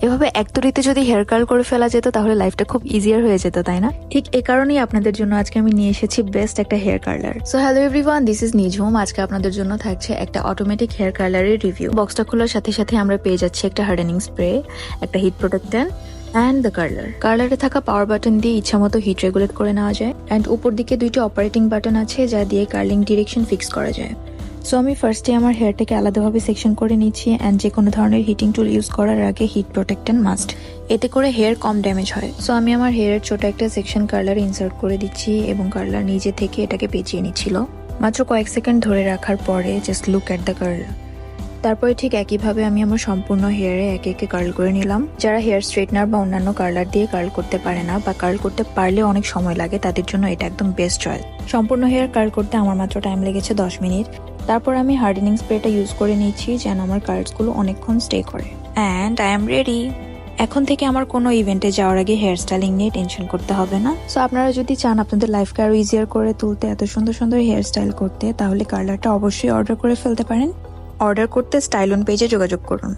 এভাবে এক তুড়িতে যদি হেয়ার কার্ল করে ফেলা যেত তাহলে লাইফটা খুব ইজিয়ার হয়ে যেত, তাই না? ঠিক এ কারণেই আপনাদের জন্য আজকে আমি নিয়ে এসেছি বেস্ট একটা hair curler. So hello everyone, this is Nijhum. আজকে আপনাদের জন্য থাকছে একটা অটোমেটিক হেয়ার কার্লারের রিভিউ। বক্সটা খোলার সাথে সাথে আমরা পেয়ে যাচ্ছি একটা হার্ডেনিং স্প্রে, একটা হিট প্রোটেক্টেন্ট অ্যান্ড দ্য কার্লার। কার্লারে থাকা পাওয়ার বাটন দিয়ে ইচ্ছা মতো হিট রেগুলেট করে নেওয়া যায় অ্যান্ড উপর দিকে দুইটি অপারেটিং বাটন আছে যা দিয়ে কার্লিং ডিরেকশন ফিক্স করা যায়। সো আমি ফার্স্টে আমার হেয়ারটাকে আলাদাভাবে সেকশন করে নিচ্ছি অ্যান্ড যে কোনো ধরনের হিটিং টুল ইউজ করার আগে হিট প্রোটেক্টেন্ট মাস্ট, এতে করে হেয়ার কম ড্যামেজ হয়। সো আমি আমার হেয়ারের ছোট একটা সেকশন কার্লার ইনসার্ট করে দিচ্ছি এবং কার্লার নিজে থেকে এটাকে পেঁচিয়ে নিচ্ছিল। মাত্র কয়েক সেকেন্ড ধরে রাখার পরে just look at the curl. তারপরে ঠিক একইভাবে আমি আমার সম্পূর্ণ হেয়ারে একে একে কার্ল করে নিলাম। যারা হেয়ার স্ট্রেটনার বা অন্যান্য কার্লার দিয়ে কার্ল করতে পারে না বা কার্ল করতে পারলে অনেক সময় লাগে, তাদের জন্য এটা একদম বেস্ট চয়েস। সম্পূর্ণ হেয়ার কার্ল করতে আমার মাত্র টাইম লেগেছে 10 মিনিট। তারপর আমি হার্ডেনিং স্প্রেটা ইউজ করে নিচ্ছি যেন আমার কার্লসগুলো অনেকক্ষণ স্টে করে। And I am ready. এখন থেকে আমার কোনো ইভেন্টে যাওয়ার আগে হেয়ার স্টাইলিং নিয়ে টেনশন করতে হবে না। সো আপনারা যদি চান আপনাদের লাইফকে আরো ইজিয়ার করে তুলতে, এত সুন্দর সুন্দর হেয়ার স্টাইল করতে, তাহলে কার্লারটা অবশ্যই অর্ডার করে ফেলতে পারেন। অর্ডার করতে স্টাইলন পেজে যোগাযোগ করুন।